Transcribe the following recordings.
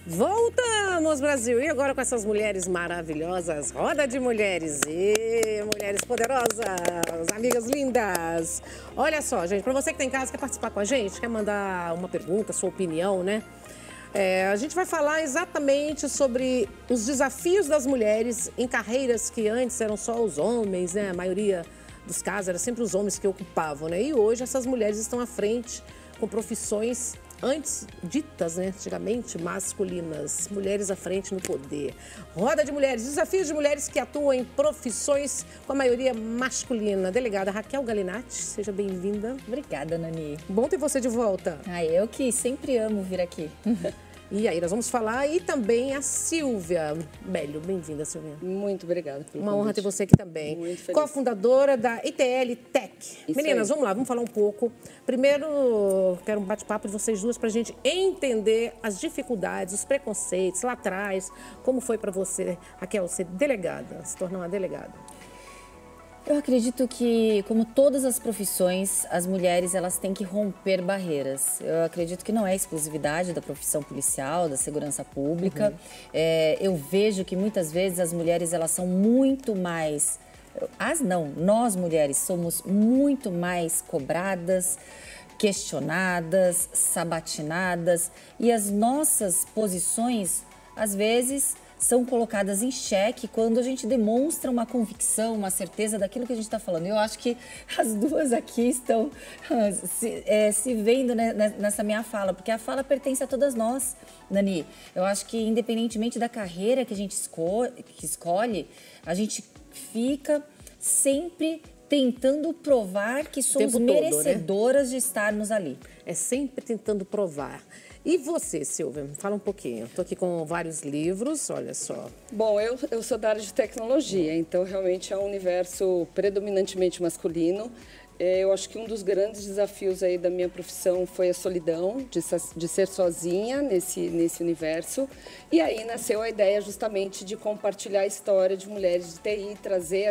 Voltamos, Brasil! E agora com essas mulheres maravilhosas, roda de mulheres e mulheres poderosas, amigas lindas. Olha só, gente, para você que está em casa, quer participar com a gente, quer mandar uma pergunta, sua opinião, né? A gente vai falar exatamente sobre os desafios das mulheres em carreiras que antes eram só os homens, né? A maioria dos casos era sempre os homens que ocupavam, né? E hoje essas mulheres estão à frente com profissões antes ditas, né, antigamente, masculinas, mulheres à frente no poder. Roda de mulheres, desafios de mulheres que atuam em profissões com a maioria masculina. Delegada Raquel Galinatti, seja bem-vinda. Obrigada, Nani. Bom ter você de volta. Eu que sempre amo vir aqui. E aí, nós vamos falar e também a Silvia Bélio. Bem-vinda, Silvia. Muito obrigada pelo convite. Uma honra ter você aqui também. Muito feliz. Cofundadora da ITL Tech. Isso Meninas, aí. vamos lá, vamos falar um pouco. Primeiro, quero um bate-papo de vocês duas para a gente entender as dificuldades, os preconceitos lá atrás. Como foi para você, Raquel, ser delegada, se tornar uma delegada? Eu acredito que, como todas as profissões, as mulheres elas têm que romper barreiras. Eu acredito que não é exclusividade da profissão policial, da segurança pública. Eu vejo que muitas vezes as mulheres elas são muito mais... nós mulheres somos muito mais cobradas, questionadas, sabatinadas. E as nossas posições, às vezes, são colocadas em xeque quando a gente demonstra uma convicção, uma certeza daquilo que a gente está falando. Eu acho que as duas aqui estão se vendo nessa minha fala, porque a fala pertence a todas nós, Nani. Eu acho que, independentemente da carreira que a gente escolhe, a gente fica sempre tentando provar que somos merecedoras, né, de estarmos ali. É sempre tentando provar. E você, Silvia? Fala um pouquinho. Estou aqui com vários livros, olha só. Bom, eu sou da área de tecnologia, então realmente é um universo predominantemente masculino. Eu acho que um dos grandes desafios aí da minha profissão foi a solidão, de ser sozinha nesse universo. E aí nasceu a ideia justamente de compartilhar a história de mulheres de TI, trazer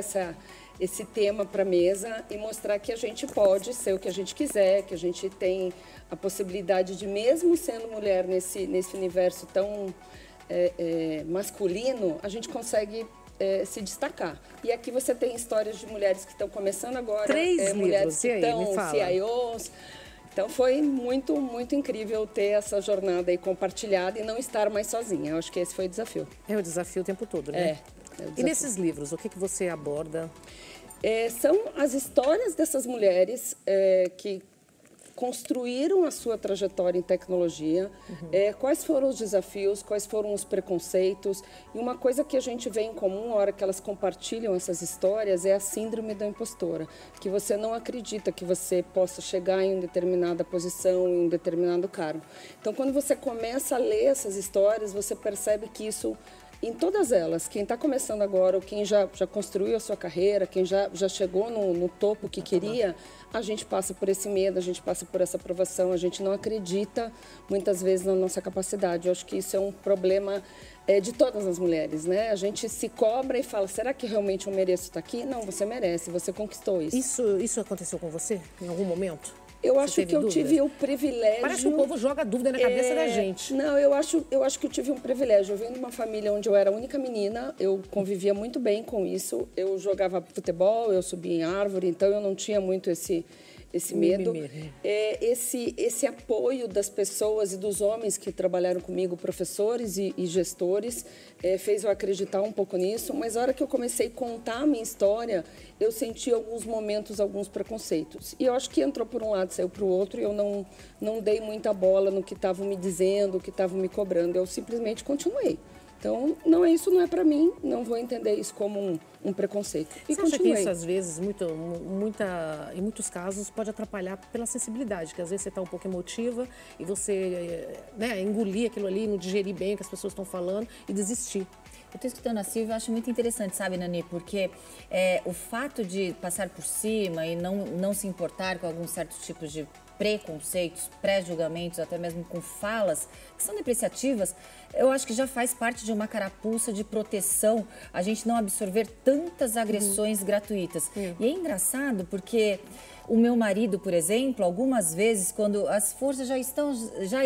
esse tema para a mesa e mostrar que a gente pode ser o que a gente quiser, que a gente tem a possibilidade de, mesmo sendo mulher nesse universo tão masculino, a gente consegue se destacar. E aqui você tem histórias de mulheres que estão começando agora, 3 mulheres livros, que estão CIOs. Então foi muito, muito incrível ter essa jornada aí compartilhada e não estar mais sozinha. Eu acho que esse foi o desafio. É o desafio o tempo todo, né? E nesses livros, o que você aborda? São as histórias dessas mulheres que construíram a sua trajetória em tecnologia, quais foram os desafios, quais foram os preconceitos. E uma coisa que a gente vê em comum na hora que elas compartilham essas histórias é a síndrome da impostora, que você não acredita que você possa chegar em uma determinada posição, em um determinado cargo. Então, quando você começa a ler essas histórias, você percebe que isso... Em todas elas, quem está começando agora, ou quem já construiu a sua carreira, quem já chegou no topo que queria, a gente passa por esse medo, a gente passa por essa aprovação, a gente não acredita muitas vezes na nossa capacidade. Eu acho que isso é um problema de todas as mulheres, né? A gente se cobra e fala, será que realmente eu mereço estar aqui? Não, você merece, você conquistou isso. Isso aconteceu com você em algum momento? Eu acho que eu tive o privilégio... Parece que o povo joga dúvida na cabeça da gente. Não, eu acho que eu tive um privilégio. Eu venho de uma família onde eu era a única menina, eu convivia muito bem com isso. Eu jogava futebol, eu subia em árvore, então eu não tinha muito esse medo. Esse apoio das pessoas e dos homens que trabalharam comigo, professores e gestores, fez eu acreditar um pouco nisso. Mas na hora que eu comecei a contar a minha história, eu senti alguns momentos, alguns preconceitos. E eu acho que entrou por um lado, saiu para o outro, e eu não dei muita bola no que estavam me dizendo, o que estavam me cobrando. Eu simplesmente continuei. Então, isso não é para mim, não vou entender isso como um preconceito. E você acha que isso, às vezes, em muitos casos, pode atrapalhar pela sensibilidade, que às vezes você está um pouco emotiva e você engolir aquilo ali, não digerir bem o que as pessoas estão falando e desistir? Eu estou escutando a Silvia, eu acho muito interessante, sabe, Nani? Porque o fato de passar por cima e não se importar com alguns certos tipos de preconceitos, pré-julgamentos, até mesmo com falas que são depreciativas, eu acho que já faz parte de uma carapuça de proteção a gente não absorver tantas agressões gratuitas. E é engraçado porque o meu marido, por exemplo, algumas vezes, quando as forças já estão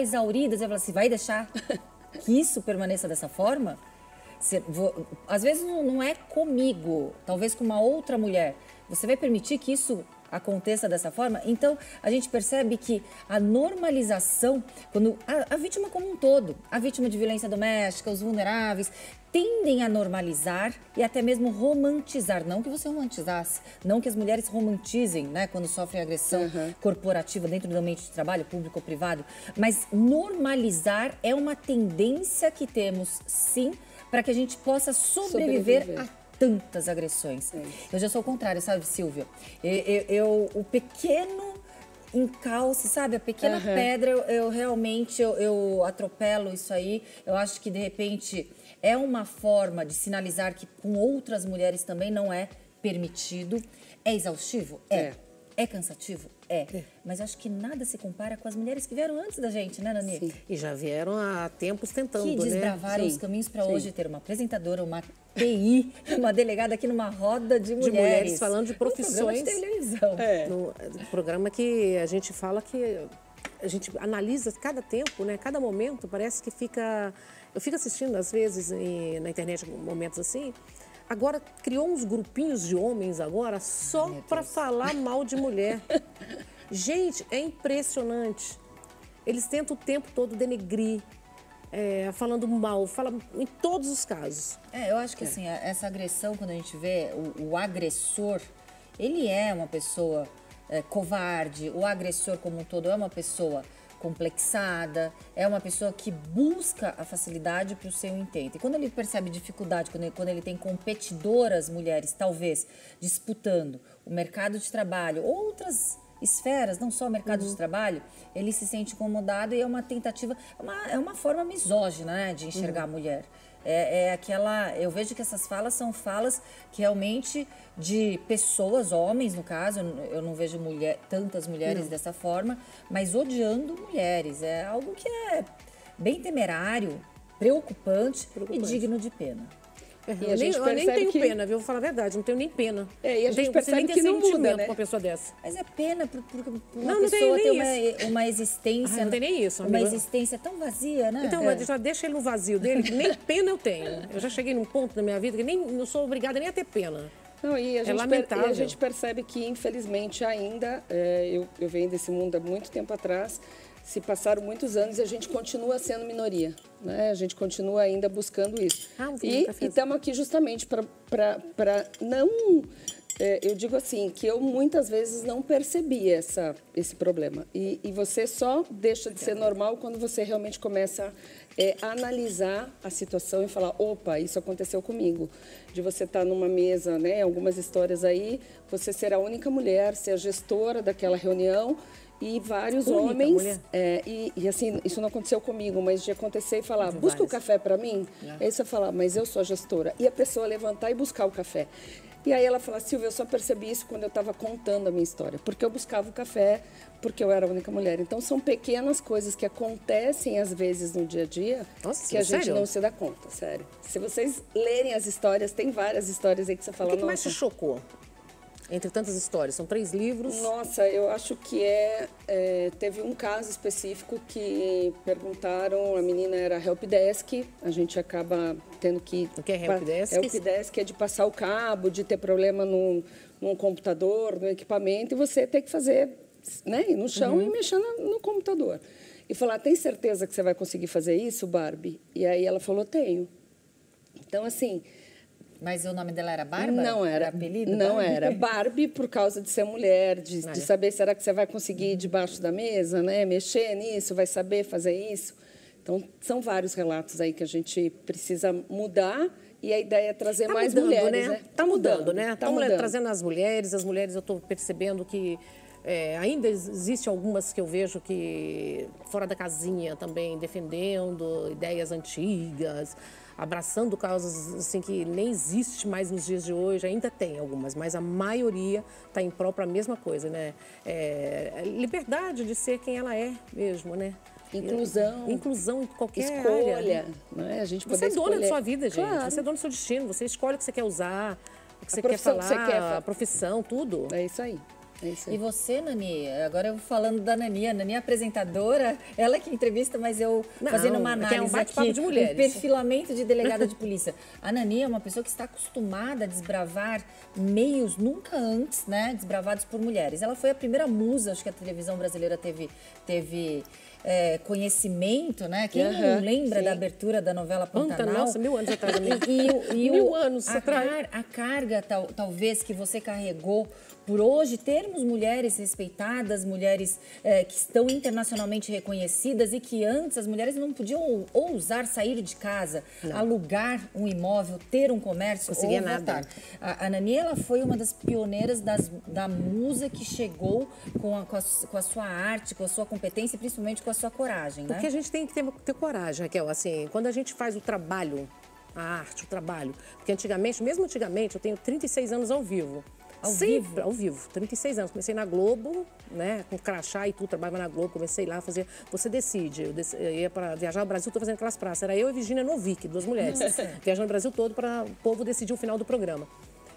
exauridas, ele fala assim, vai deixar? que isso permaneça dessa forma, às vezes não é comigo, talvez com uma outra mulher. Você vai permitir que isso aconteça dessa forma? Então, a gente percebe que a normalização, quando a vítima como um todo, a vítima de violência doméstica, os vulneráveis, tendem a normalizar e até mesmo romantizar. Não que você romantizasse, não que as mulheres romantizem, né, quando sofrem agressão corporativa dentro do ambiente de trabalho, público ou privado, mas normalizar é uma tendência que temos, sim, para que a gente possa sobreviver a tantas agressões. Eu já sou o contrário, sabe, Silvia? O pequeno encalce, sabe? A pequena pedra, eu realmente atropelo isso aí. Eu acho que, de repente, é uma forma de sinalizar que com outras mulheres também não é permitido. É exaustivo? É cansativo? Mas acho que nada se compara com as mulheres que vieram antes da gente, né, Nani? Sim. E já vieram há tempos tentando, que desbravaram os caminhos para hoje ter uma apresentadora, uma TI, uma delegada aqui numa roda de mulheres falando de profissões. Um programa de televisão. No programa que a gente fala que a gente analisa cada tempo, né? Cada momento, parece que fica... Eu fico assistindo, às vezes, na internet, momentos assim. Agora, criou uns grupinhos de homens agora só para falar mal de mulher. Gente, é impressionante. Eles tentam o tempo todo denegrir, falando mal, falam em todos os casos. Eu acho que assim, essa agressão, quando a gente vê o agressor, ele é uma pessoa covarde, o agressor como um todo é uma pessoa complexada, é uma pessoa que busca a facilidade para o seu intento. E quando ele percebe dificuldade, quando ele tem competidoras mulheres, talvez, disputando o mercado de trabalho, outras esferas, não só o mercado de trabalho, ele se sente incomodado e é uma tentativa, é uma forma misógina, né, de enxergar a mulher. Eu vejo que essas falas são falas que realmente de pessoas, homens no caso, eu não vejo tantas mulheres dessa forma, mas odiando mulheres. É algo que é bem temerário, preocupante. E digno de pena. Eu nem tenho pena, viu? Vou falar a verdade, não tenho nem pena. E a gente percebe que não muda, né? Com uma pessoa dessa. Mas é pena por uma pessoa ter uma existência... Não tem nem isso, amiga. Uma existência tão vazia, né? Então, já deixa ele no vazio dele, que nem pena eu tenho. Eu já cheguei num ponto da minha vida que não sou obrigada nem a ter pena. Não, e a gente lamentável. E a gente percebe que, infelizmente, ainda... eu venho desse mundo há muito tempo atrás... Se passaram muitos anos e a gente continua sendo minoria, né? A gente continua ainda buscando isso. E estamos aqui justamente para não... eu digo assim, que eu muitas vezes não percebi esse problema. E você só deixa de ser normal quando você realmente começa a analisar a situação e falar, opa, isso aconteceu comigo. De você estar numa mesa, né? Algumas histórias aí, você ser a única mulher, ser a gestora daquela reunião... E vários homens, e assim, isso não aconteceu comigo, mas de acontecer e falar, busca o café para mim? Aí você fala, mas eu sou a gestora. E a pessoa levantar e buscar o café. E aí ela fala, Silvia, eu só percebi isso quando eu estava contando a minha história, porque eu buscava o café, porque eu era a única mulher. Então, são pequenas coisas que acontecem, às vezes, no dia a dia, que a gente não se dá conta, sério. Se vocês lerem as histórias, tem várias histórias aí que você fala, o que mais te chocou? Entre tantas histórias, são 3 livros. Nossa, eu acho que teve um caso específico que perguntaram, a menina era helpdesk, a gente acaba tendo que... O que é helpdesk? Helpdesk é de passar o cabo, de ter problema num computador, no equipamento, e você tem que fazer, né, ir no chão e mexer no computador. E falar, tem certeza que você vai conseguir fazer isso, Barbie? E aí ela falou, tenho. Então, assim... Mas o nome dela era Bárbara? Não era. Apelido? Não era. Barbie, por causa de ser mulher, de saber, será que você vai conseguir ir debaixo da mesa, né? Mexer nisso, vai saber fazer isso. Então, são vários relatos aí que a gente precisa mudar e a ideia é trazer mais mulheres, né? Tá mudando, né? Tá trazendo as mulheres eu estou percebendo que ainda existe algumas que eu vejo que fora da casinha também, defendendo ideias antigas, abraçando causas assim, que nem existe mais nos dias de hoje. Ainda tem algumas, mas a maioria está em prol para a mesma coisa, né? Liberdade de ser quem ela é mesmo, né? Inclusão em qualquer escolha, área. Né? A gente você é dona da sua vida, gente. Claro. Você é dona do seu destino. Você escolhe o que você quer usar, o que você quer falar, a profissão, tudo. É isso aí. É isso aí. E você, Nani? Agora eu falando da Nani, a Nani é apresentadora, ela que entrevista, mas eu fazendo uma que é um análise bate-papo aqui, de mulheres. um perfilamento de delegada de polícia. A Nani é uma pessoa que está acostumada a desbravar meios nunca antes, né, desbravados por mulheres. Ela foi a primeira musa, acho que a televisão brasileira teve conhecimento, né? Quem não lembra da abertura da novela Pantanal? Nossa, 1000 anos atrás. Mil anos atrás. A carga, talvez, que você carregou por hoje termos mulheres respeitadas, mulheres que estão internacionalmente reconhecidas e que antes as mulheres não podiam ousar sair de casa, alugar um imóvel, ter um comércio ou votar. A Nani, ela foi uma das pioneiras da musa que chegou com a sua arte, com a sua competência e principalmente com a sua coragem, né? Porque a gente tem que ter coragem, Raquel. Assim, quando a gente faz o trabalho, a arte, o trabalho, porque mesmo antigamente, eu tenho 36 anos ao vivo. Ao vivo, 36 anos. Comecei na Globo, né, com crachá e tudo, trabalhava na Globo, comecei lá a fazer Você Decide. Eu ia para viajar o Brasil todo fazendo aquelas praças. Era eu e Virginia Novick, 2 mulheres, viajando o Brasil todo para o povo decidir o final do programa.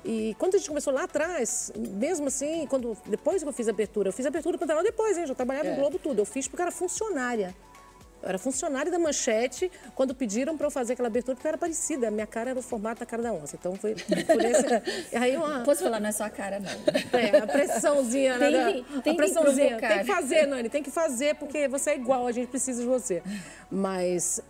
E quando a gente começou lá atrás, mesmo assim, depois que eu fiz a abertura do Pantanal depois, hein, já trabalhava no Globo tudo. Eu fiz porque era funcionária. Eu era funcionária da Manchete quando pediram para eu fazer aquela abertura, porque eu era parecida. A minha cara era o formato da cara da onça. Então foi por esse. Aí Posso falar, não é só a cara, não. A pressãozinha. Tem que fazer, Nani, tem que fazer, porque você é igual, a gente precisa de você. Mas,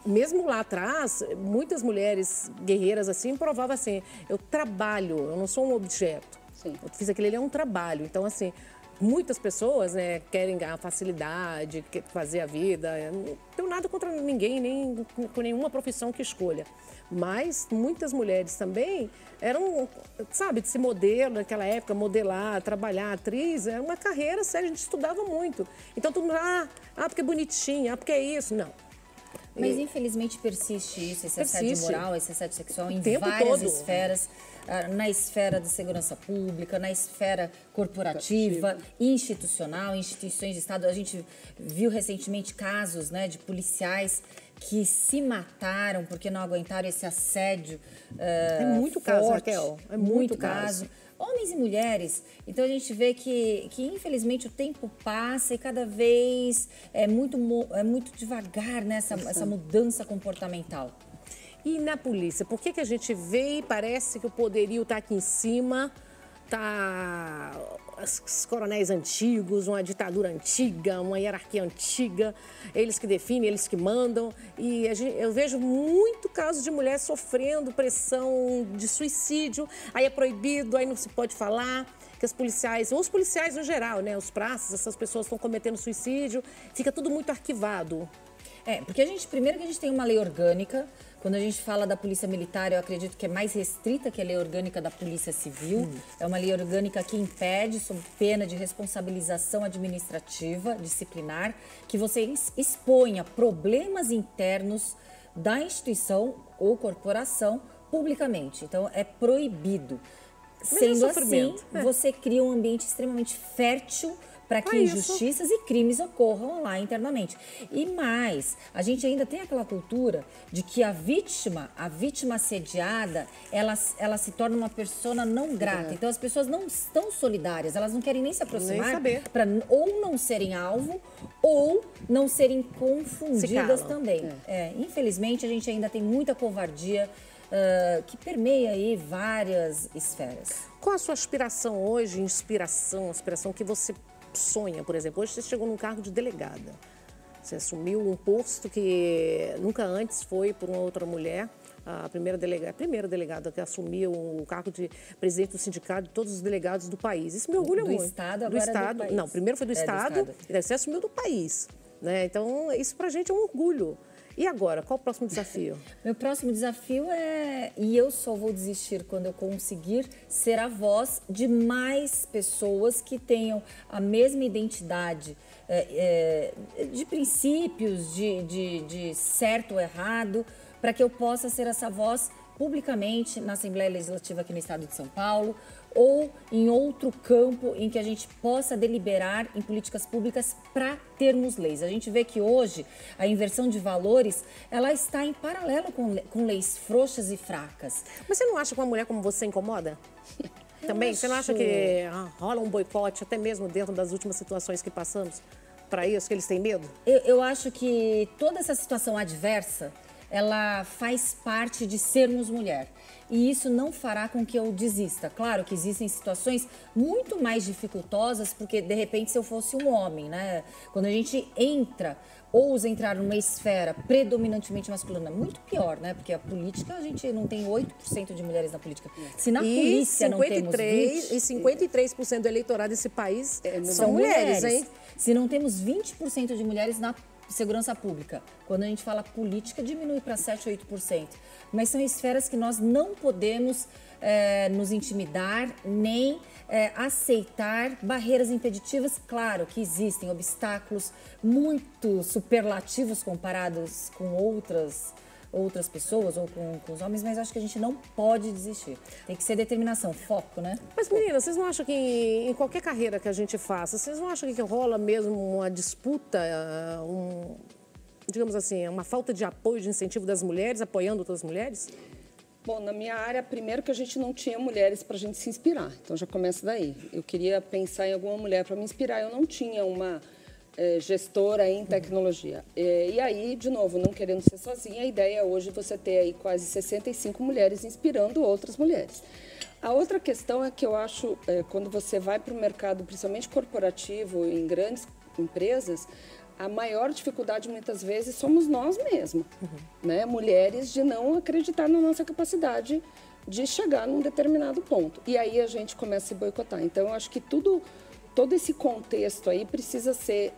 mesmo lá atrás, muitas mulheres guerreiras assim provavam assim: eu trabalho, eu não sou um objeto. Sim. Eu fiz aquele ali, é um trabalho. Então, assim. Muitas pessoas, né, querem ganhar facilidade, fazer a vida. Não tenho nada contra ninguém, nem com nenhuma profissão que escolha. Mas muitas mulheres também eram, sabe, desse modelo, naquela época, modelar, trabalhar, atriz, era uma carreira séria, a gente estudava muito. Então todo mundo, porque é bonitinha, porque é isso. Não. Mas infelizmente persiste isso, esse assédio moral, esse assédio sexual em várias todo. esferas, na esfera da segurança pública, na esfera corporativa, institucional, instituições de Estado. A gente viu recentemente casos, né, de policiais que se mataram porque não aguentaram esse assédio É muito forte, caso, Raquel. É muito caso. Homens e mulheres. Então a gente vê que infelizmente o tempo passa e cada vez é muito devagar, né, essa mudança comportamental. E na polícia, por que a gente vê e parece que o poderio está aqui em cima, tá os coronéis antigos, uma ditadura antiga, uma hierarquia antiga, eles que definem, eles que mandam. E eu vejo muito caso de mulher sofrendo pressão de suicídio, aí é proibido, aí não se pode falar. Que os policiais no geral, né, os praças, essas pessoas estão cometendo suicídio, fica tudo muito arquivado. Porque primeiro que a gente tem uma lei orgânica. Quando a gente fala da polícia militar, eu acredito que é mais restrita que a lei orgânica da polícia civil. É uma lei orgânica que impede, sob pena de responsabilização administrativa, disciplinar, que você exponha problemas internos da instituição ou corporação publicamente. Então, é proibido. Sendo assim, você cria um ambiente extremamente fértil para que injustiças e crimes ocorram lá internamente. E mais, a gente ainda tem aquela cultura de que a vítima assediada, ela se torna uma persona não grata. Então, as pessoas não estão solidárias, elas não querem nem se aproximar para ou não serem alvo ou não serem confundidas também. Infelizmente, a gente ainda tem muita covardia que permeia aí várias esferas. Qual a sua aspiração hoje, aspiração que você sonha, por exemplo? Hoje você chegou num cargo de delegada. Você assumiu um posto que nunca antes foi por uma outra mulher. A primeira delegada que assumiu o cargo de presidente do sindicato de todos os delegados do país. Isso me orgulha muito. Do Estado, agora do país. Não, primeiro foi do Estado, e daí você assumiu do país, né? Então, isso pra gente é um orgulho. E agora, qual o próximo desafio? Meu próximo desafio e eu só vou desistir quando eu conseguir ser a voz de mais pessoas que tenham a mesma identidade de princípios, de certo ou errado, para que eu possa ser essa voz publicamente na Assembleia Legislativa aqui no Estado de São Paulo, ou em outro campo em que a gente possa deliberar em políticas públicas para termos leis. A gente vê que hoje a inversão de valores, ela está em paralelo com leis frouxas e fracas. Mas você não acha que uma mulher como você incomoda? Também, você não acha que rola um boicote, até mesmo dentro das últimas situações que passamos, para isso, que eles têm medo? Eu acho que toda essa situação adversa, ela faz parte de sermos mulher. E isso não fará com que eu desista. Claro que existem situações muito mais dificultosas, porque de repente se eu fosse um homem, né? Quando a gente ousa entrar numa esfera predominantemente masculina, muito pior, né? Porque a política, a gente não tem 8% de mulheres na política. Se na polícia não temos 20... E 53% do eleitorado desse país são mulheres, hein? Se não temos 20% de mulheres na segurança pública, quando a gente fala política, diminui para 7 ou 8%. Mas são esferas que nós não podemos nos intimidar, nem aceitar barreiras impeditivas. Claro que existem obstáculos muito superlativos comparados com outras pessoas ou com os homens, mas acho que a gente não pode desistir. Tem que ser determinação, foco, né? Mas, meninas, vocês não acham que em qualquer carreira que a gente faça, vocês não acham que rola mesmo uma disputa, digamos assim, uma falta de apoio, de incentivo das mulheres, apoiando outras mulheres? Bom, na minha área, primeiro que a gente não tinha mulheres para a gente se inspirar, então já começa daí. Eu queria pensar em alguma mulher para me inspirar, eu não tinha uma gestora em tecnologia. E aí, de novo, não querendo ser sozinha, a ideia é hoje você ter aí quase 65 mulheres inspirando outras mulheres. A outra questão é que eu acho, quando você vai para o mercado, principalmente corporativo, em grandes empresas, a maior dificuldade, muitas vezes, somos nós mesmos, né? Mulheres, de não acreditar na nossa capacidade de chegar num determinado ponto. E aí a gente começa a se boicotar. Então, eu acho que todo esse contexto aí precisa ser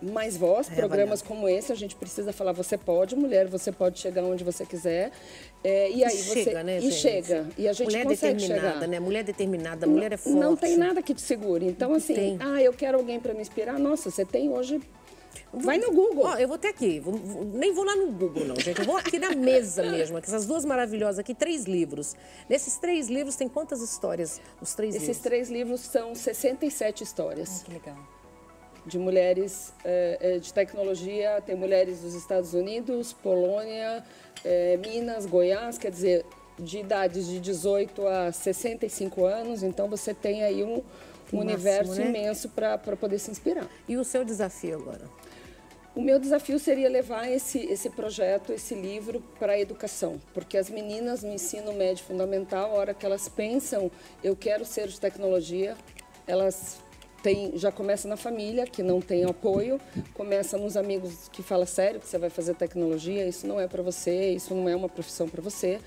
mais voz, programas como esse, a gente precisa falar, você pode, mulher, você pode chegar onde você quiser. E aí você chega, né, gente? Chega. E a gente mulher consegue determinada, chegar. né? Mulher determinada, mulher é forte. Não tem nada que te segure. Então, assim, eu quero alguém para me inspirar. Nossa, você tem hoje... Vai no Google. Eu vou até aqui, nem vou lá no Google não, gente. Eu vou aqui na mesa mesmo, aqui, essas duas maravilhosas aqui, 3 livros. Nesses 3 livros tem quantas histórias? Os 3 livros? Esses 3 livros são 67 histórias. Ai, que legal. De mulheres de tecnologia, tem mulheres dos Estados Unidos, Polônia, Minas, Goiás, quer dizer, de idades de 18 a 65 anos. Então, você tem aí um universo, né? Imenso para poder se inspirar. E o seu desafio agora? O meu desafio seria levar esse projeto, esse livro para a educação, porque as meninas no ensino médio fundamental, a hora que elas pensam, eu quero ser de tecnologia, elas já começa na família, que não tem apoio, começa nos amigos que falam, sério que você vai fazer tecnologia, isso não é para você, isso não é uma profissão para você.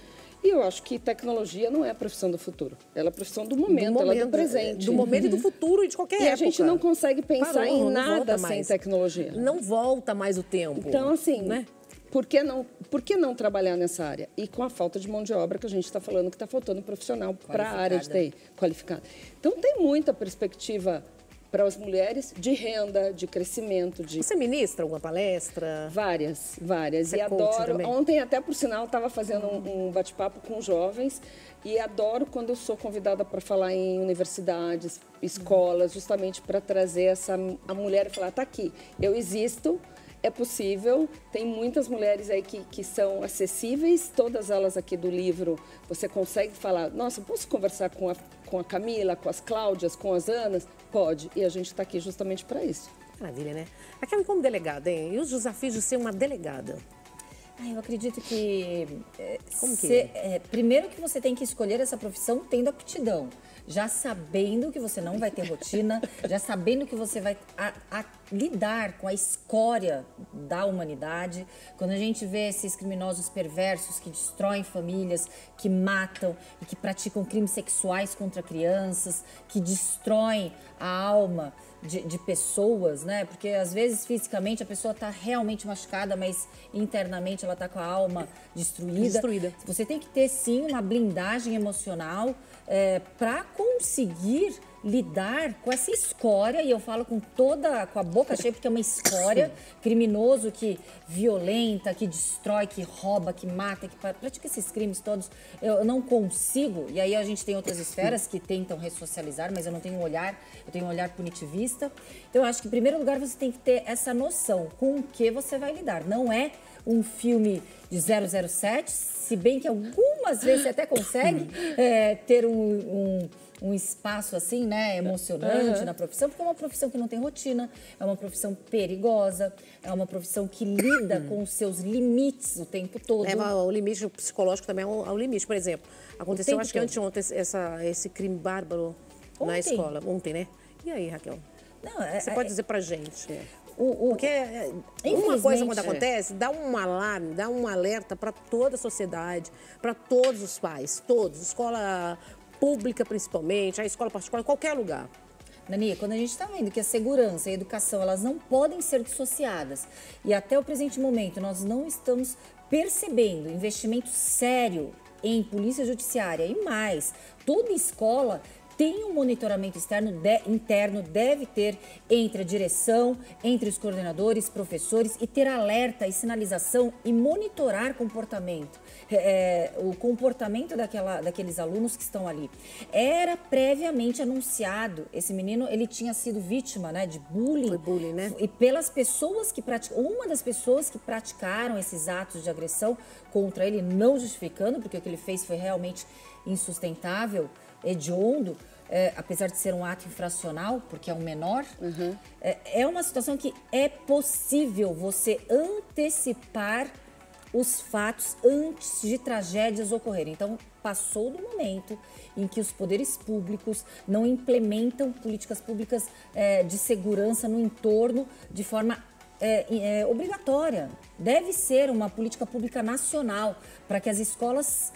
E eu acho que tecnologia não é a profissão do futuro. Ela é a profissão do momento, ela é do presente. Do momento e do futuro e de qualquer época. E a gente não consegue pensar em nada sem tecnologia. Não volta mais o tempo. Então, assim, né? Por que não trabalhar nessa área? E com a falta de mão de obra que a gente está falando, que está faltando profissional para a área de TI, qualificada. Então, tem muita perspectiva para as mulheres de renda, de crescimento. Você ministra alguma palestra? Várias. Você e adoro. Ontem, até por sinal, estava fazendo um bate-papo com jovens e adoro quando eu sou convidada para falar em universidades, escolas, justamente para trazer a mulher e falar, tá aqui, eu existo. É possível, tem muitas mulheres aí que são acessíveis, todas elas aqui do livro, você consegue falar, nossa, posso conversar com a Camila, com as Cláudias, com as Anas? Pode, e a gente está aqui justamente para isso. Maravilha, né? Aquela como delegada, hein? E os desafios de ser uma delegada? Eu acredito que... Como que é? Primeiro que você tem que escolher essa profissão tendo aptidão. Já sabendo que você não vai ter rotina, já sabendo que você vai lidar com a escória da humanidade. Quando a gente vê esses criminosos perversos que destroem famílias, que matam e que praticam crimes sexuais contra crianças, que destroem a alma de pessoas, né? Porque às vezes fisicamente a pessoa está realmente machucada, mas internamente ela está com a alma destruída. Você tem que ter sim uma blindagem emocional para conseguir lidar com essa escória, e eu falo com a boca cheia, porque é uma escória, criminoso que violenta, que destrói, que rouba, que mata, que pratica esses crimes todos. Eu não consigo, e aí a gente tem outras esferas que tentam ressocializar, mas eu não tenho um olhar, eu tenho um olhar punitivista. Então eu acho que em primeiro lugar você tem que ter essa noção com o que você vai lidar. Não é um filme de 007, se bem que algumas vezes você até consegue ter um um espaço assim, né, emocionante na profissão, porque é uma profissão que não tem rotina, é uma profissão perigosa, é uma profissão que lida com os seus limites o tempo todo. Leva ao limite psicológico também ao limite. Por exemplo, aconteceu, acho que anteontem, esse crime bárbaro na escola. Ontem, né? E aí, Raquel? Não, você pode dizer pra gente? Porque uma coisa quando acontece, dá um alarme, dá um alerta para toda a sociedade, para todos os pais, todos, escola pública principalmente, a escola particular, em qualquer lugar. Nani, quando a gente está vendo que a segurança e a educação, elas não podem ser dissociadas, e até o presente momento nós não estamos percebendo investimento sério em polícia judiciária e mais, toda escola tem um monitoramento interno, deve ter entre a direção, entre os coordenadores, professores e ter alerta e sinalização e monitorar comportamento, o comportamento daqueles alunos que estão ali. Era previamente anunciado, esse menino, ele tinha sido vítima, né, de bullying. Foi bullying, né? E pelas pessoas que uma das pessoas que praticaram esses atos de agressão contra ele, não justificando, porque o que ele fez foi realmente insustentável, hediondo, apesar de ser um ato infracional, porque é um menor, é uma situação que é possível você antecipar os fatos antes de tragédias ocorrerem. Então, passou do momento em que os poderes públicos não implementam políticas públicas de segurança no entorno de forma obrigatória. Deve ser uma política pública nacional para que as escolas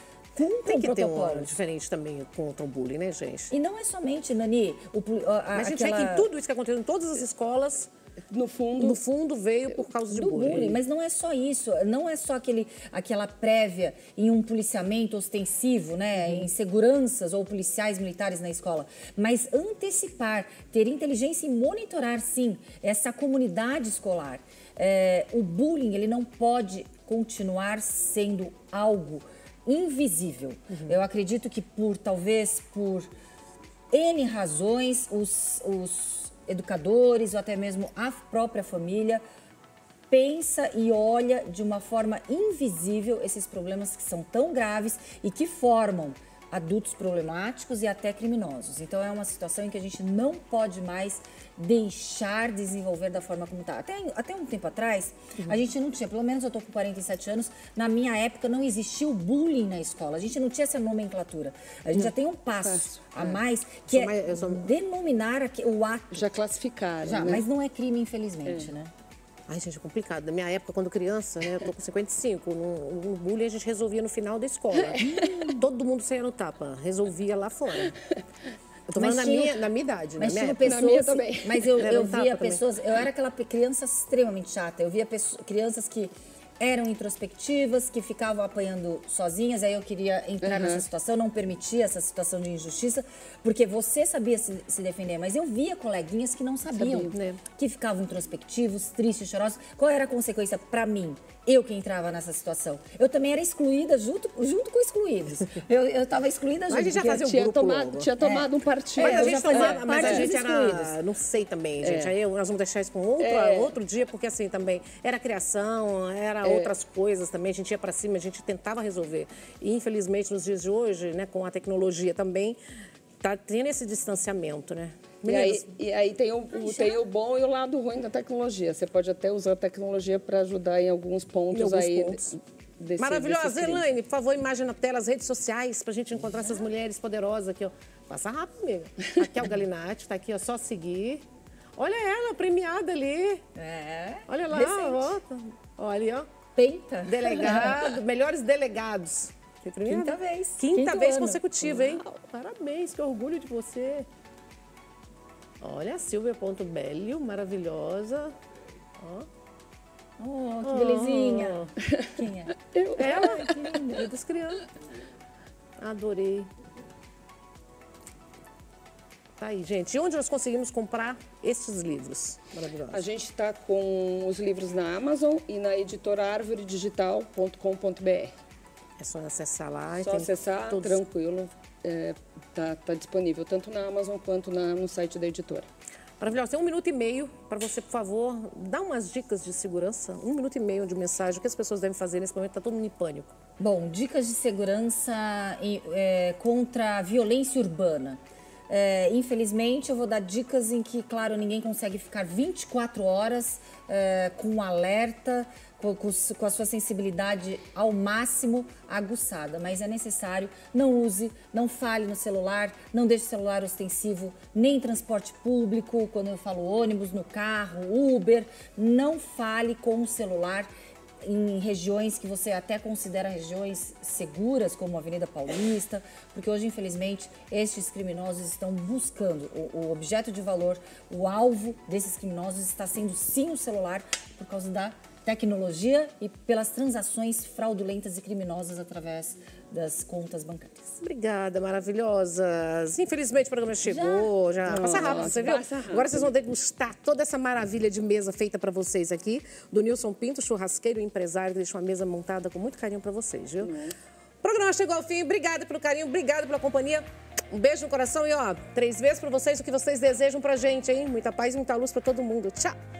tem que ter um diferente também contra o bullying, né, gente? E não é somente, Nani... Mas a gente vê que tudo isso que aconteceu em todas as escolas, no fundo veio por causa de bullying. Mas não é só isso, não é só aquela prévia em um policiamento ostensivo, né, em seguranças ou policiais militares na escola, mas antecipar, ter inteligência e monitorar, sim, essa comunidade escolar. O bullying, ele não pode continuar sendo algo invisível. Eu acredito que talvez por N razões, os educadores ou até mesmo a própria família pensa e olha de uma forma invisível esses problemas que são tão graves e que formam adultos problemáticos e até criminosos. Então é uma situação em que a gente não pode mais deixar desenvolver da forma como está. Até um tempo atrás, a gente não tinha, pelo menos eu estou com 47 anos, na minha época não existia o bullying na escola, a gente não tinha essa nomenclatura. A gente já tem um passo a mais, que denominar o ato. Já classificar. Já, né? Mas não é crime, infelizmente, né? Ai, gente, é complicado. Na minha época, quando criança, né, eu tô com 55, no bullying a gente resolvia no final da escola. Todo mundo saía no tapa, resolvia lá fora. Eu tô falando na minha idade, mas na minha pessoas, na minha também. Mas eu via pessoas, eu era aquela criança extremamente chata, eu via crianças que eram introspectivas, que ficavam apanhando sozinhas, aí eu queria entrar nessa situação, não permitia essa situação de injustiça, porque você sabia se defender, mas eu via coleguinhas que não sabiam, né? Que ficavam introspectivos, tristes, chorosos. Qual era a consequência para mim? Eu que entrava nessa situação. Eu também era excluída junto com excluídos. Eu estava excluída junto. Mas a gente já fazia um grupo tinha tomado um partido. Mas a gente era... Não sei também, gente. Aí nós vamos deixar isso para outro dia, porque assim também era criação, era outras coisas também. A gente ia para cima, a gente tentava resolver. E infelizmente nos dias de hoje, né, com a tecnologia também, tá tendo esse distanciamento, né? E aí tem o bom e o lado ruim da tecnologia. Você pode até usar a tecnologia para ajudar em alguns pontos Maravilhosa. Elaine, por favor, imagem na tela as redes sociais para a gente encontrar essas mulheres poderosas aqui, ó. Passa rápido, amiga. Raquel Galinatti, tá aqui, ó, só seguir. Olha ela, premiada ali. Olha lá, ó. Olha, ó. Penta. Delegado, melhores delegados. Quinta vez. Quinta vez consecutiva, hein? Parabéns, que orgulho de você. Olha, a Silvia.Bellio, maravilhosa. Oh, que belezinha. Quem é? Ela, que linda, das crianças. Adorei. Tá aí, gente. E onde nós conseguimos comprar esses livros maravilhosos? A gente está com os livros na Amazon e na editora arvoredigital.com.br. É só acessar lá. Só acessar, tranquilo. Tá disponível tanto na Amazon quanto no site da editora. Maravilhosa. Tem 1 minuto e meio para você, por favor, dar umas dicas de segurança. 1 minuto e meio de mensagem. O que as pessoas devem fazer nesse momento? Está todo mundo em pânico. Bom, dicas de segurança contra a violência urbana. Infelizmente, eu vou dar dicas em que, claro, ninguém consegue ficar 24 horas com um alerta, com a sua sensibilidade ao máximo aguçada. Mas é necessário, não use, não fale no celular, não deixe o celular ostensivo nem em transporte público, quando eu falo ônibus, no carro, Uber. Não fale com o celular em regiões que você até considera regiões seguras, como a Avenida Paulista, porque hoje, infelizmente, estes criminosos estão buscando o objeto de valor, o alvo desses criminosos está sendo sim o celular, por causa da tecnologia e pelas transações fraudulentas e criminosas através das contas bancárias. Obrigada, maravilhosas. Infelizmente o programa chegou, já passa rápido, você viu? Agora vocês vão degustar toda essa maravilha de mesa feita para vocês aqui, do Nilson Pinto, churrasqueiro e empresário, que deixou a mesa montada com muito carinho para vocês, viu? O programa chegou ao fim, obrigada pelo carinho, obrigada pela companhia. Um beijo no coração e, ó, 3 vezes para vocês o que vocês desejam pra gente, hein? Muita paz e muita luz para todo mundo. Tchau!